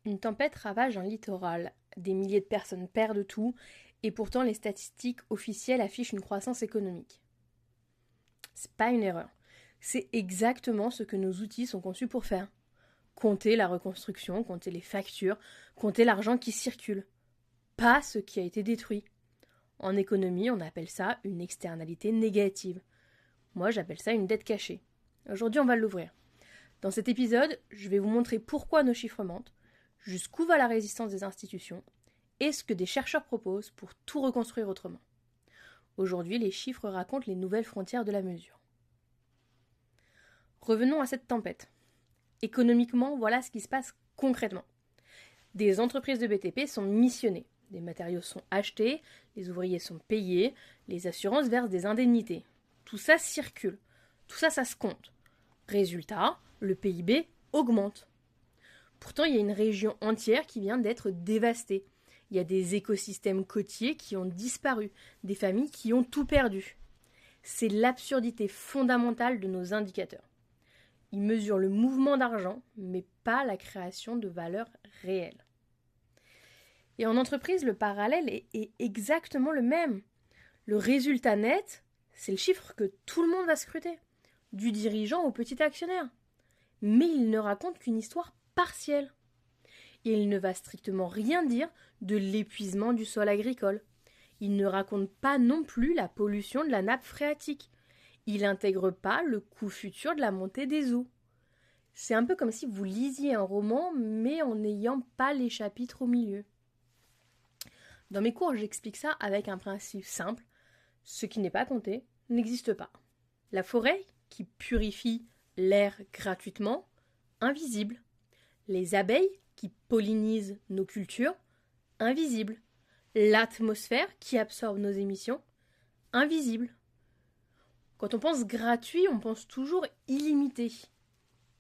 Une tempête ravage un littoral, des milliers de personnes perdent tout, et pourtant les statistiques officielles affichent une croissance économique. C'est pas une erreur. C'est exactement ce que nos outils sont conçus pour faire. Compter la reconstruction, compter les factures, compter l'argent qui circule. Pas ce qui a été détruit. En économie, on appelle ça une externalité négative. Moi, j'appelle ça une dette cachée. Aujourd'hui, on va l'ouvrir. Dans cet épisode, je vais vous montrer pourquoi nos chiffres mentent, jusqu'où va la résistance des institutions, et ce que des chercheurs proposent pour tout reconstruire autrement. Aujourd'hui, les chiffres racontent les nouvelles frontières de la mesure. Revenons à cette tempête. Économiquement, voilà ce qui se passe concrètement. Des entreprises de BTP sont missionnées, des matériaux sont achetés, les ouvriers sont payés, les assurances versent des indemnités. Tout ça circule, tout ça, ça se compte. Résultat, le PIB augmente. Pourtant, il y a une région entière qui vient d'être dévastée. Il y a des écosystèmes côtiers qui ont disparu, des familles qui ont tout perdu. C'est l'absurdité fondamentale de nos indicateurs. Ils mesurent le mouvement d'argent, mais pas la création de valeur réelle. Et en entreprise, le parallèle est exactement le même. Le résultat net, c'est le chiffre que tout le monde va scruter, du dirigeant au petit actionnaire. Mais il ne raconte qu'une histoire partielle. Et il ne va strictement rien dire de l'épuisement du sol agricole. Il ne raconte pas non plus la pollution de la nappe phréatique. Il n'intègre pas le coût futur de la montée des eaux. C'est un peu comme si vous lisiez un roman, mais en n'ayant pas les chapitres au milieu. Dans mes cours, j'explique ça avec un principe simple. Ce qui n'est pas compté n'existe pas. La forêt, qui purifie l'air gratuitement, invisible. Les abeilles, qui pollinisent nos cultures, invisible. L'atmosphère, qui absorbe nos émissions, invisible. Quand on pense gratuit, on pense toujours illimité.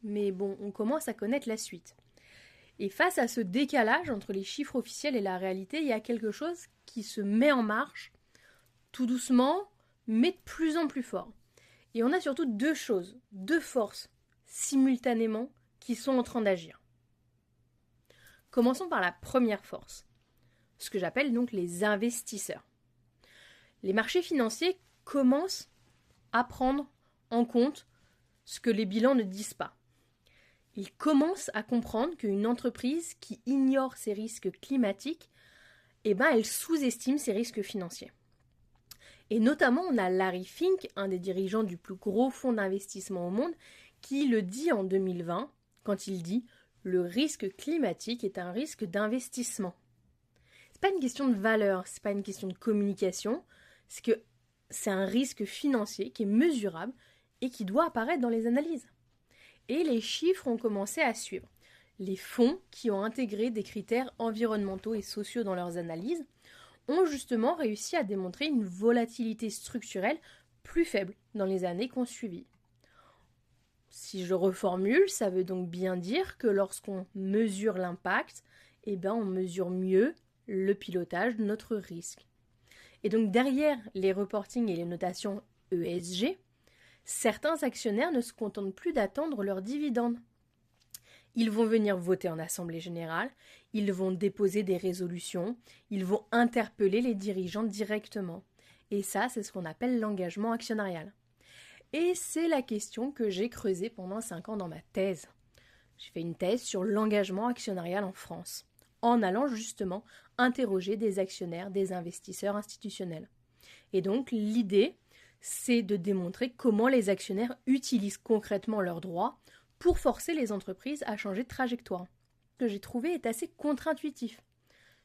Mais bon, on commence à connaître la suite. Et face à ce décalage entre les chiffres officiels et la réalité, il y a quelque chose qui se met en marche, tout doucement, mais de plus en plus fort. Et on a surtout deux choses, deux forces, simultanément, qui sont en train d'agir. Commençons par la première force, ce que j'appelle donc les investisseurs. Les marchés financiers commencent à prendre en compte ce que les bilans ne disent pas. Ils commencent à comprendre qu'une entreprise qui ignore ses risques climatiques, elle sous-estime ses risques financiers. Et notamment, on a Larry Fink, un des dirigeants du plus gros fonds d'investissement au monde, qui le dit en 2020, quand il dit « Le risque climatique est un risque d'investissement ». C'est pas une question de valeur, c'est pas une question de communication, c'est un risque financier qui est mesurable et qui doit apparaître dans les analyses. Et les chiffres ont commencé à suivre. Les fonds qui ont intégré des critères environnementaux et sociaux dans leurs analyses ont justement réussi à démontrer une volatilité structurelle plus faible dans les années qui ont suivi. Si je reformule, ça veut donc bien dire que lorsqu'on mesure l'impact, on mesure mieux le pilotage de notre risque. Et donc derrière les reportings et les notations ESG, certains actionnaires ne se contentent plus d'attendre leurs dividendes. Ils vont venir voter en assemblée générale, ils vont déposer des résolutions, ils vont interpeller les dirigeants directement. Et ça, c'est ce qu'on appelle l'engagement actionnarial. Et c'est la question que j'ai creusée pendant 5 ans dans ma thèse. J'ai fait une thèse sur l'engagement actionnarial en France, en allant justement interroger des actionnaires, des investisseurs institutionnels. Et donc l'idée, c'est de démontrer comment les actionnaires utilisent concrètement leurs droits pour forcer les entreprises à changer de trajectoire. Ce que j'ai trouvé est assez contre-intuitif.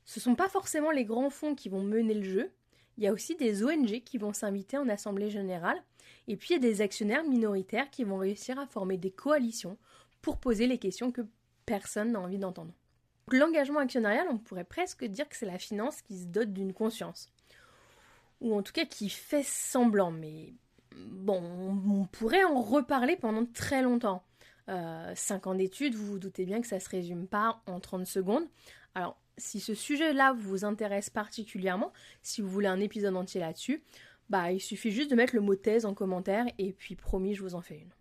Ce ne sont pas forcément les grands fonds qui vont mener le jeu, il y a aussi des ONG qui vont s'inviter en assemblée générale, et puis il y a des actionnaires minoritaires qui vont réussir à former des coalitions pour poser les questions que personne n'a envie d'entendre. Donc, l'engagement actionnarial, on pourrait presque dire que c'est la finance qui se dote d'une conscience. Ou en tout cas qui fait semblant, mais bon, on pourrait en reparler pendant très longtemps. 5 ans d'études, vous vous doutez bien que ça ne se résume pas en 30 secondes. Alors, si ce sujet-là vous intéresse particulièrement, si vous voulez un épisode entier là-dessus, il suffit juste de mettre le mot thèse en commentaire et puis promis, je vous en fais une.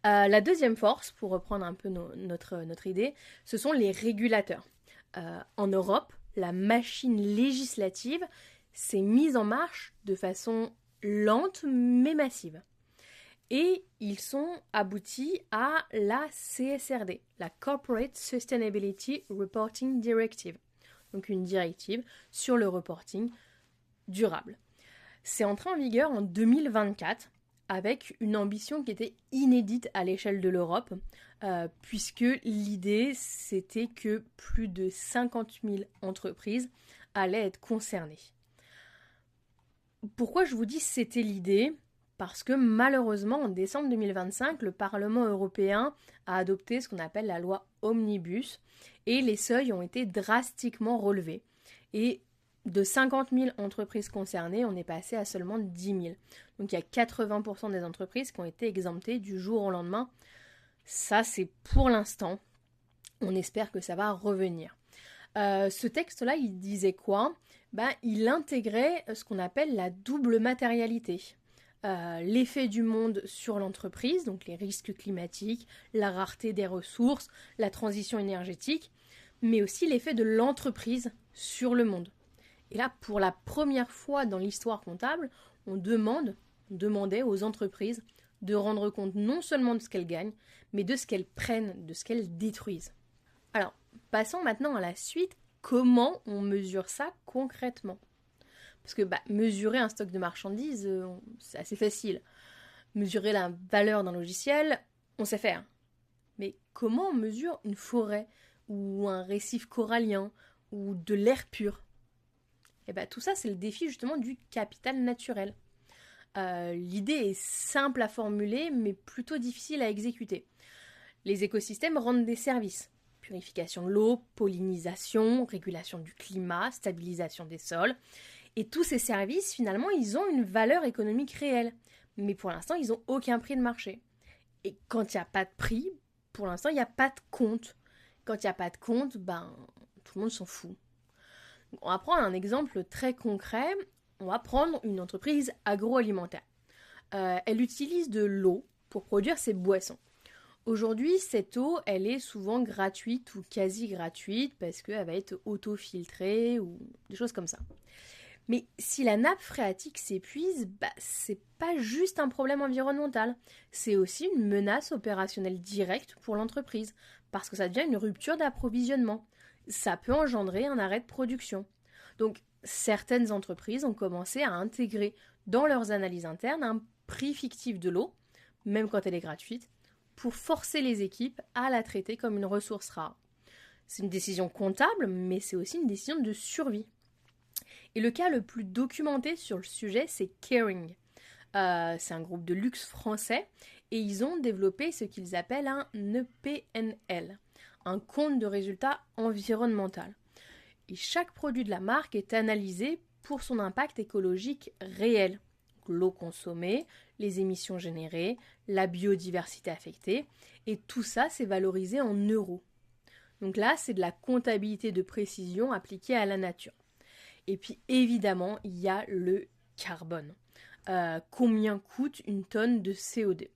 La deuxième force, pour reprendre un peu notre idée, ce sont les régulateurs. En Europe, la machine législative s'est mise en marche de façon lente mais massive. Et ils sont aboutis à la CSRD, la Corporate Sustainability Reporting Directive, donc une directive sur le reporting durable. C'est entré en vigueur en 2024 avec une ambition qui était inédite à l'échelle de l'Europe, puisque l'idée c'était que plus de 50 000 entreprises allaient être concernées. Pourquoi je vous dis c'était l'idée ? Parce que malheureusement, en décembre 2025, le Parlement européen a adopté ce qu'on appelle la loi Omnibus et les seuils ont été drastiquement relevés. Et de 50 000 entreprises concernées, on est passé à seulement 10 000. Donc il y a 80% des entreprises qui ont été exemptées du jour au lendemain. Ça, c'est pour l'instant. On espère que ça va revenir. Ce texte-là, il disait quoi ? Il intégrait ce qu'on appelle la double matérialité. L'effet du monde sur l'entreprise, donc les risques climatiques, la rareté des ressources, la transition énergétique, mais aussi l'effet de l'entreprise sur le monde. Et là, pour la première fois dans l'histoire comptable, on demandait aux entreprises de rendre compte non seulement de ce qu'elles gagnent, mais de ce qu'elles prennent, de ce qu'elles détruisent. Alors, passons maintenant à la suite. Comment on mesure ça concrètement ? Parce que mesurer un stock de marchandises, c'est assez facile. Mesurer la valeur d'un logiciel, on sait faire. Mais comment on mesure une forêt, ou un récif corallien, ou de l'air pur ? Tout ça, c'est le défi justement du capital naturel. L'idée est simple à formuler, mais plutôt difficile à exécuter. Les écosystèmes rendent des services. Purification de l'eau, pollinisation, régulation du climat, stabilisation des sols. Et tous ces services, finalement, ils ont une valeur économique réelle. Mais pour l'instant, ils n'ont aucun prix de marché. Et quand il n'y a pas de prix, pour l'instant, il n'y a pas de compte. Quand il n'y a pas de compte, tout le monde s'en fout. On va prendre un exemple très concret. On va prendre une entreprise agroalimentaire. Elle utilise de l'eau pour produire ses boissons. Aujourd'hui, cette eau, elle est souvent gratuite ou quasi gratuite parce qu'elle va être auto-filtrée ou des choses comme ça. Mais si la nappe phréatique s'épuise, c'est pas juste un problème environnemental, c'est aussi une menace opérationnelle directe pour l'entreprise, parce que ça devient une rupture d'approvisionnement. Ça peut engendrer un arrêt de production. Donc, certaines entreprises ont commencé à intégrer dans leurs analyses internes un prix fictif de l'eau, même quand elle est gratuite, pour forcer les équipes à la traiter comme une ressource rare. C'est une décision comptable, mais c'est aussi une décision de survie. Et le cas le plus documenté sur le sujet, c'est Kering. C'est un groupe de luxe français et ils ont développé ce qu'ils appellent un EPNL, un compte de résultat environnemental. Et chaque produit de la marque est analysé pour son impact écologique réel. L'eau consommée, les émissions générées, la biodiversité affectée, et tout ça, c'est valorisé en euros. Donc là, c'est de la comptabilité de précision appliquée à la nature. Et puis évidemment, il y a le carbone. Combien coûte une tonne de CO2 ?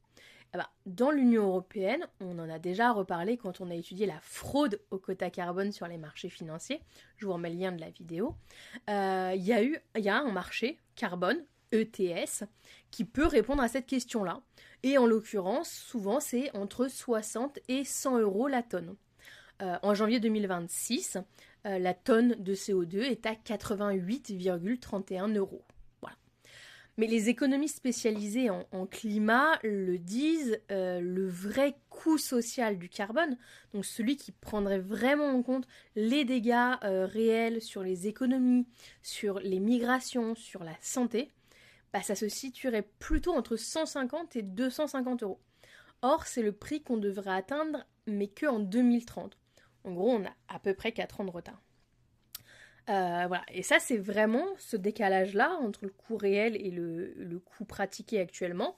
Dans l'Union européenne, on en a déjà reparlé quand on a étudié la fraude au quota carbone sur les marchés financiers. Je vous remets le lien de la vidéo. Il y a un marché carbone, ETS, qui peut répondre à cette question-là. Et en l'occurrence, souvent, c'est entre 60 et 100 euros la tonne. En janvier 2026, la tonne de CO2 est à 88,31 euros. Voilà. Mais les économistes spécialisés en climat le disent, le vrai coût social du carbone, donc celui qui prendrait vraiment en compte les dégâts réels sur les économies, sur les migrations, sur la santé, ça se situerait plutôt entre 150 et 250 euros. Or, c'est le prix qu'on devrait atteindre, mais qu'en 2030. En gros, on a à peu près 4 ans de retard. Voilà. Et ça, c'est vraiment ce décalage-là entre le coût réel et le coût pratiqué actuellement.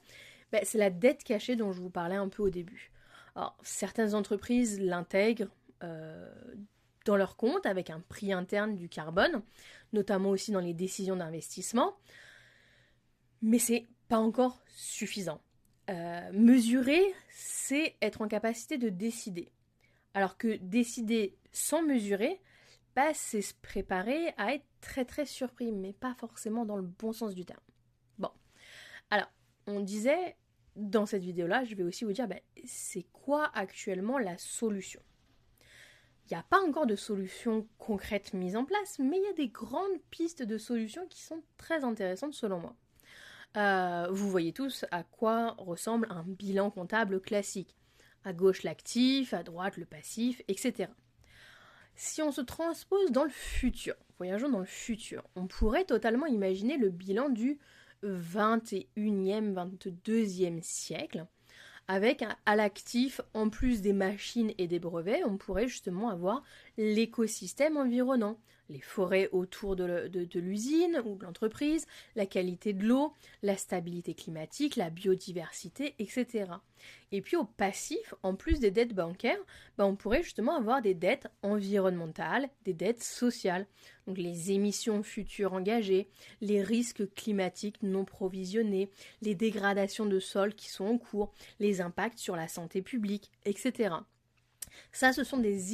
C'est la dette cachée dont je vous parlais un peu au début. Alors, certaines entreprises l'intègrent dans leur compte avec un prix interne du carbone, notamment aussi dans les décisions d'investissement. Mais c'est pas encore suffisant. Mesurer, c'est être en capacité de décider. Alors que décider sans mesurer, c'est se préparer à être très très surpris, mais pas forcément dans le bon sens du terme. Bon, alors, on disait, dans cette vidéo-là, je vais aussi vous dire, c'est quoi actuellement la solution ? Il n'y a pas encore de solution concrète mise en place, mais il y a des grandes pistes de solutions qui sont très intéressantes selon moi. Vous voyez tous à quoi ressemble un bilan comptable classique. À gauche l'actif, à droite le passif, etc. Si on se transpose dans le futur, voyageons dans le futur, on pourrait totalement imaginer le bilan du 21e, 22e siècle, avec à l'actif, en plus des machines et des brevets, on pourrait justement avoir l'écosystème environnant, les forêts autour de l'usine ou de l'entreprise, la qualité de l'eau, la stabilité climatique, la biodiversité, etc. Et puis au passif, en plus des dettes bancaires, on pourrait justement avoir des dettes environnementales, des dettes sociales, donc les émissions futures engagées, les risques climatiques non provisionnés, les dégradations de sols qui sont en cours, les impacts sur la santé publique, etc. Ça, ce sont des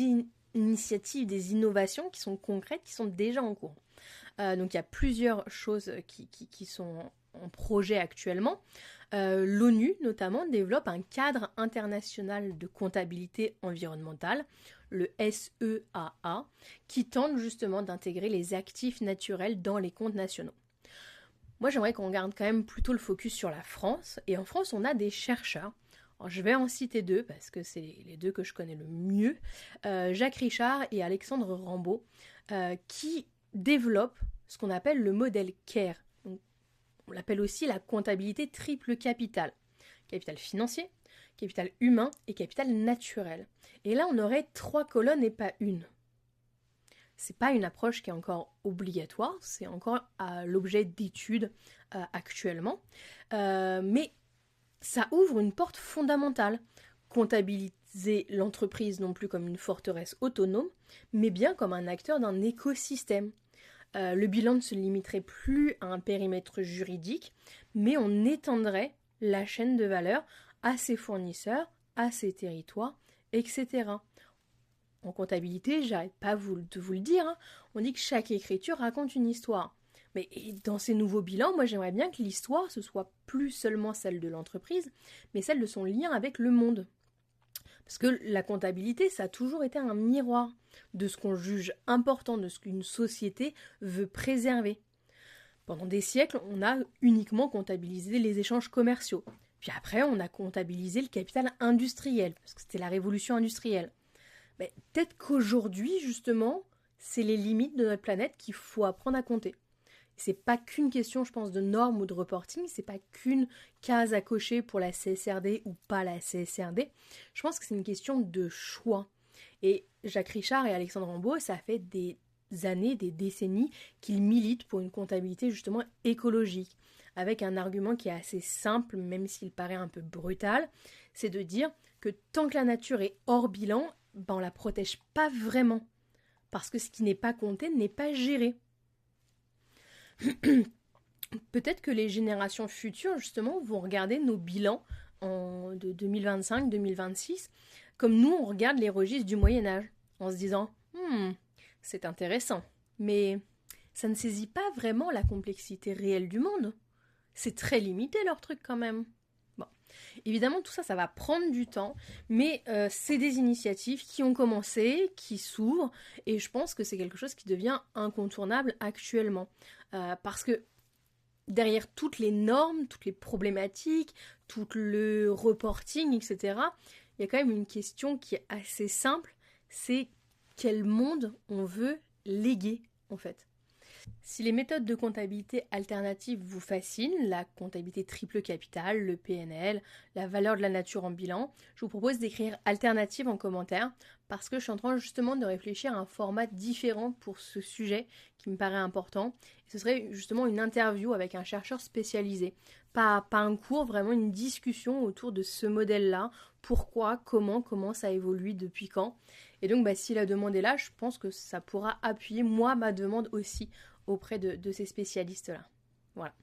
initiatives, des innovations qui sont concrètes, qui sont déjà en cours. Donc il y a plusieurs choses qui sont en projet actuellement. L'ONU notamment développe un cadre international de comptabilité environnementale, le SEAA, qui tente justement d'intégrer les actifs naturels dans les comptes nationaux. Moi j'aimerais qu'on garde quand même plutôt le focus sur la France, et en France on a des chercheurs. Alors, je vais en citer deux parce que c'est les deux que je connais le mieux, Jacques Richard et Alexandre Rambaud, qui développent ce qu'on appelle le modèle CARE. Donc, on l'appelle aussi la comptabilité triple capital. Capital financier, capital humain et capital naturel. Et là, on aurait 3 colonnes et pas une. C'est pas une approche qui est encore obligatoire, c'est encore l'objet d'études actuellement. Mais ça ouvre une porte fondamentale. Comptabiliser l'entreprise non plus comme une forteresse autonome, mais bien comme un acteur d'un écosystème. Le bilan ne se limiterait plus à un périmètre juridique, mais on étendrait la chaîne de valeur à ses fournisseurs, à ses territoires, etc. En comptabilité, j'arrête pas de vous le dire, on dit que chaque écriture raconte une histoire. Mais dans ces nouveaux bilans, moi j'aimerais bien que l'histoire, ce soit plus seulement celle de l'entreprise, mais celle de son lien avec le monde. Parce que la comptabilité, ça a toujours été un miroir de ce qu'on juge important, de ce qu'une société veut préserver. Pendant des siècles, on a uniquement comptabilisé les échanges commerciaux. Puis après, on a comptabilisé le capital industriel, parce que c'était la révolution industrielle. Mais peut-être qu'aujourd'hui, justement, c'est les limites de notre planète qu'il faut apprendre à compter. C'est pas qu'une question, je pense, de normes ou de reporting, c'est pas qu'une case à cocher pour la CSRD ou pas la CSRD. Je pense que c'est une question de choix. Et Jacques Richard et Alexandre Rambaud, ça fait des années, des décennies qu'ils militent pour une comptabilité justement écologique, avec un argument qui est assez simple, même s'il paraît un peu brutal, c'est de dire que tant que la nature est hors bilan, on la protège pas vraiment, parce que ce qui n'est pas compté n'est pas géré. Peut-être que les générations futures, justement, vont regarder nos bilans de 2025-2026 comme nous, on regarde les registres du Moyen-Âge, en se disant « c'est intéressant, mais ça ne saisit pas vraiment la complexité réelle du monde. C'est très limité leur truc quand même. » Bon, évidemment, tout ça, ça va prendre du temps, mais c'est des initiatives qui ont commencé, qui s'ouvrent, et je pense que c'est quelque chose qui devient incontournable actuellement. Parce que derrière toutes les normes, toutes les problématiques, tout le reporting, etc., il y a quand même une question qui est assez simple, c'est quel monde on veut léguer, en fait. Si les méthodes de comptabilité alternatives vous fascinent, la comptabilité triple capital, le PNL, la valeur de la nature en bilan, je vous propose d'écrire alternative en commentaire parce que je suis en train justement de réfléchir à un format différent pour ce sujet qui me paraît important. Et ce serait justement une interview avec un chercheur spécialisé. Pas un cours, vraiment une discussion autour de ce modèle-là. Pourquoi, comment ça évolue, depuis quand. Et donc si la demande est là, je pense que ça pourra appuyer ma demande aussi auprès de ces spécialistes-là. Voilà.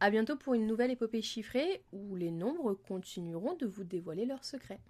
À bientôt pour une nouvelle épopée chiffrée où les nombres continueront de vous dévoiler leurs secrets.